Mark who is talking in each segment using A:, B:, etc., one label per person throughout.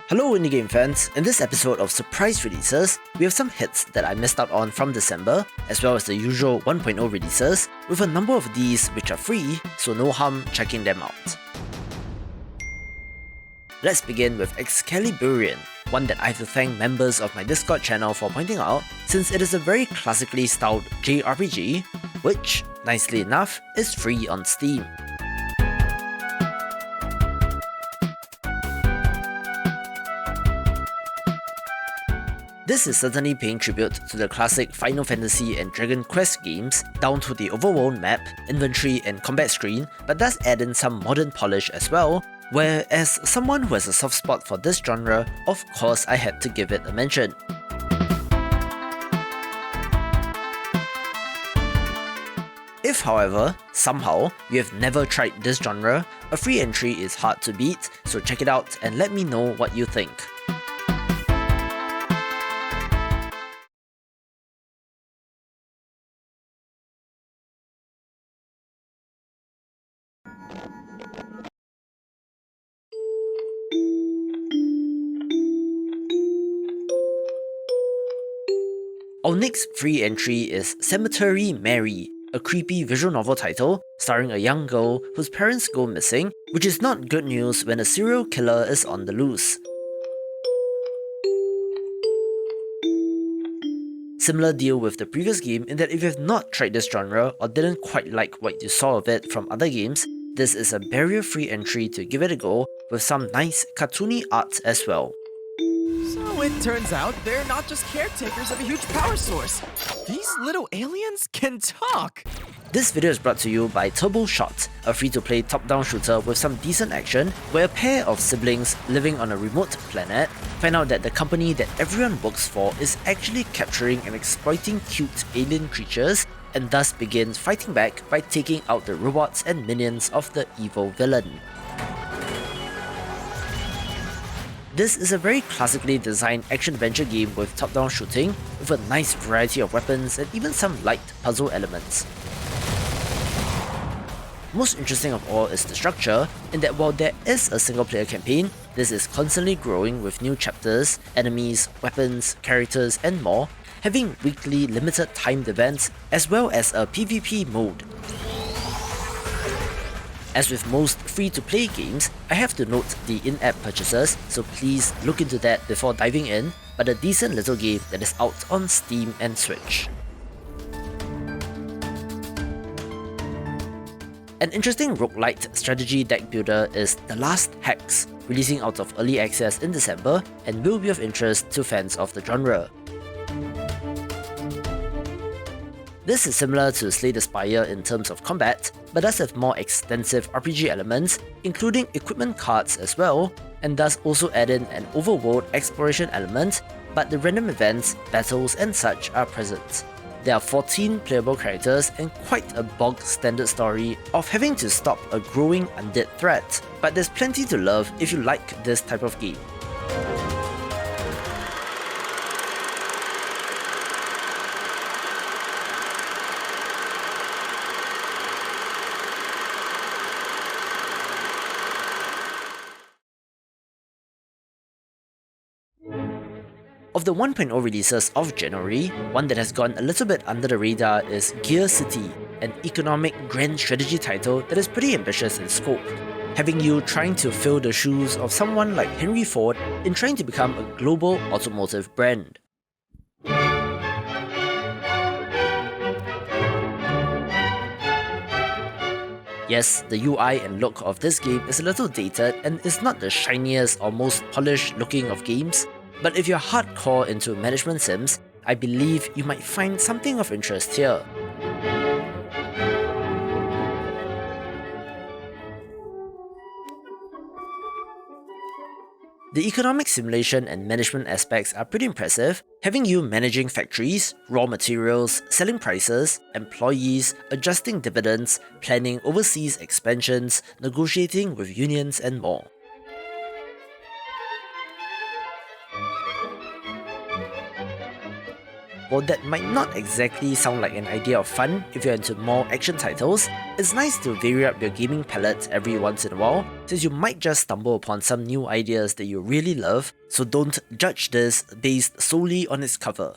A: Hello indie game fans, in this episode of Surprise Releases, we have some hits that I missed out on from December, as well as the usual 1.0 releases, with a number of these which are free, so no harm checking them out. Let's begin with EXCALIBURIAN, one that I have to thank members of my Discord channel for pointing out, since it is a very classically styled JRPG, which, nicely enough, is free on Steam. This is certainly paying tribute to the classic Final Fantasy and Dragon Quest games, down to the overworld map, inventory and combat screen, but does add in some modern polish as well, where as someone who has a soft spot for this genre, of course I had to give it a mention. If however, somehow, you have never tried this genre, a free entry is hard to beat, so check it out and let me know what you think. Our next free entry is Cemetery Mary, a creepy visual novel title starring a young girl whose parents go missing, which is not good news when a serial killer is on the loose. Similar deal with the previous game in that if you have not tried this genre or didn't quite like what you saw of it from other games, this is a barrier-free entry to give it a go with some nice cartoony art as well.
B: So it turns out they're not just caretakers of a huge power source. These little aliens can talk!
A: This video is brought to you by Turbo Shot, a free-to-play top-down shooter with some decent action, where a pair of siblings living on a remote planet find out that the company that everyone works for is actually capturing and exploiting cute alien creatures, and thus begins fighting back by taking out the robots and minions of the evil villain. This is a very classically designed action-adventure game with top-down shooting, with a nice variety of weapons and even some light puzzle elements. Most interesting of all is the structure, in that while there is a single-player campaign, this is constantly growing with new chapters, enemies, weapons, characters and more, having weekly limited timed events as well as a PvP mode. As with most free-to-play games, I have to note the in-app purchases, so please look into that before diving in, but a decent little game that is out on Steam and Switch. An interesting roguelite strategy deck builder is The Last Hex, releasing out of early access in December and will be of interest to fans of the genre. This is similar to Slay the Spire in terms of combat, but does have more extensive RPG elements, including equipment cards as well, and does also add in an overworld exploration element, but the random events, battles and such are present. There are 14 playable characters and quite a bog standard story of having to stop a growing undead threat, but there's plenty to love if you like this type of game. Of the 1.0 releases of January, one that has gone a little bit under the radar is GearCity, an economic grand strategy title that is pretty ambitious in scope, having you trying to fill the shoes of someone like Henry Ford in trying to become a global automotive brand. Yes, the UI and look of this game is a little dated and is not the shiniest or most polished looking of games, but if you're hardcore into management sims, I believe you might find something of interest here. The economic simulation and management aspects are pretty impressive, having you managing factories, raw materials, selling prices, employees, adjusting dividends, planning overseas expansions, negotiating with unions and more. While that might not exactly sound like an idea of fun if you're into more action titles, it's nice to vary up your gaming palette every once in a while, since you might just stumble upon some new ideas that you really love, so don't judge this based solely on its cover.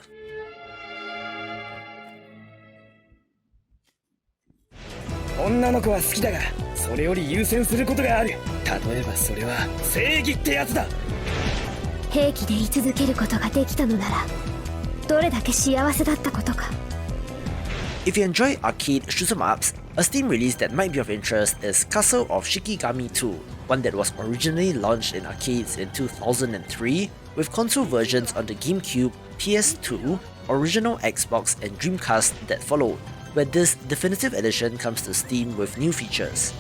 A: If you enjoy arcade shoot 'em ups, a Steam release that might be of interest is Castle of Shikigami 2, one that was originally launched in arcades in 2003, with console versions on the GameCube, PS2, original Xbox and Dreamcast that followed, where this definitive edition comes to Steam with new features.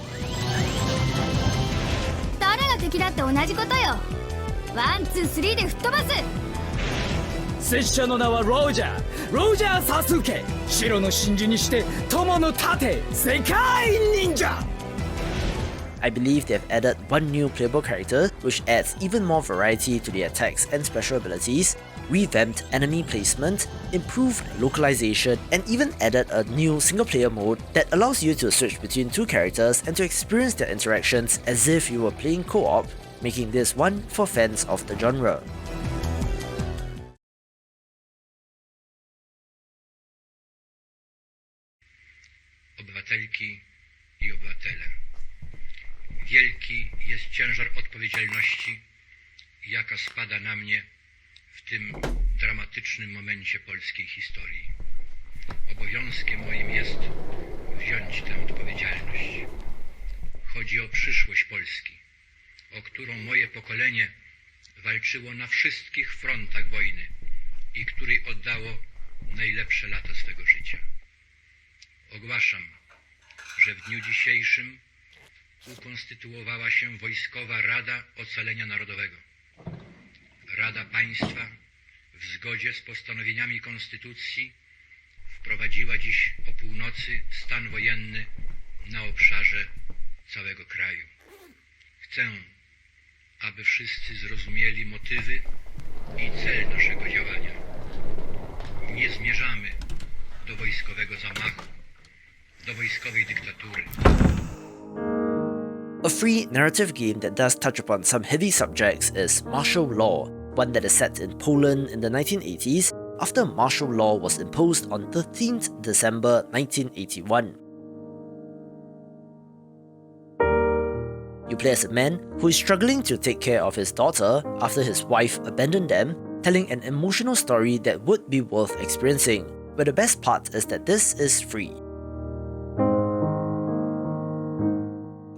C: 拙者の名はロージャーサスケ白の真珠にして友の盾世界忍者
A: I believe they've added one new playable character, which adds even more variety to the attacks and special abilities, revamped enemy placement, improved localization, and even added a new single-player mode that allows you to switch between two characters and to experience their interactions as if you were playing co-op, making this one for fans of the genre.
D: Obywatelki i obywatele. Wielki jest ciężar odpowiedzialności, jaka spada na mnie w tym dramatycznym momencie polskiej historii. Obowiązkiem moim jest wziąć tę odpowiedzialność. Chodzi o przyszłość Polski, o którą moje pokolenie walczyło na wszystkich frontach wojny i której oddało najlepsze lata swego życia. Ogłaszam, że w dniu dzisiejszym ukonstytuowała się Wojskowa Rada Ocalenia Narodowego. Rada Państwa w zgodzie z postanowieniami Konstytucji wprowadziła dziś o północy stan wojenny na obszarze całego kraju. Chcę, aby wszyscy zrozumieli motywy i cel naszego działania. Nie zmierzamy do wojskowego zamachu, do wojskowej dyktatury.
A: A free narrative game that does touch upon some heavy subjects is martial law, one that is set in Poland in the 1980s after martial law was imposed on 13th December 1981. You play as a man who is struggling to take care of his daughter after his wife abandoned them, telling an emotional story that would be worth experiencing, but the best part is that this is free.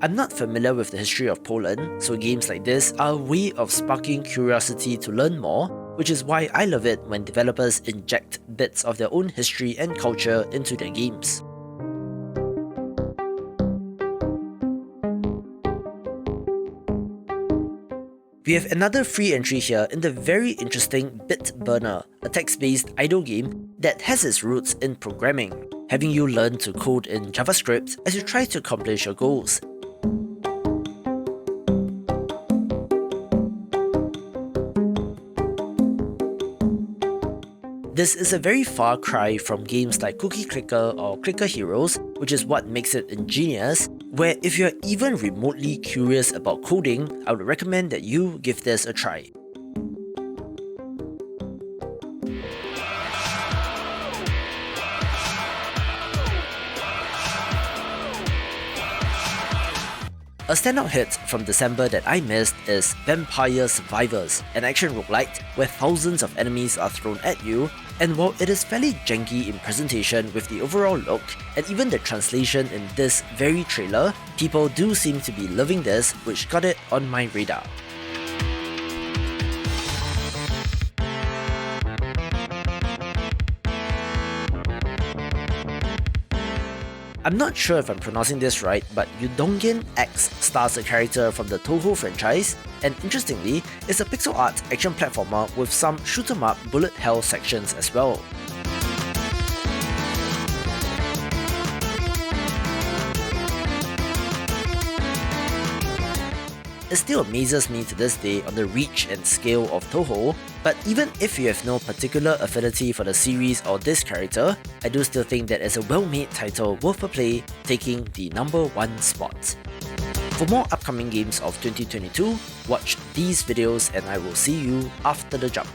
A: I'm not familiar with the history of Poland, so games like this are a way of sparking curiosity to learn more, which is why I love it when developers inject bits of their own history and culture into their games. We have another free entry here in the very interesting Bit Burner, a text-based idle game that has its roots in programming, having you learn to code in JavaScript as you try to accomplish your goals. This is a very far cry from games like Cookie Clicker or Clicker Heroes, which is what makes it ingenious, where if you're even remotely curious about coding, I would recommend that you give this a try. A standout hit from December that I missed is Vampire Survivors, an action roguelite where thousands of enemies are thrown at you, and while it is fairly janky in presentation with the overall look and even the translation in this very trailer, people do seem to be loving this, which got it on my radar. I'm not sure if I'm pronouncing this right, but Yudongen X stars a character from the Toho franchise, and interestingly, it's a pixel art action platformer with some shoot 'em up bullet hell sections as well. it still amazes me to this day on the reach and scale of Toho, but even if you have no particular affinity for the series or this character, I do still think that it's a well-made title worth a play, taking the number 1 spot. For more upcoming games of 2022, watch these videos and I will see you after the jump.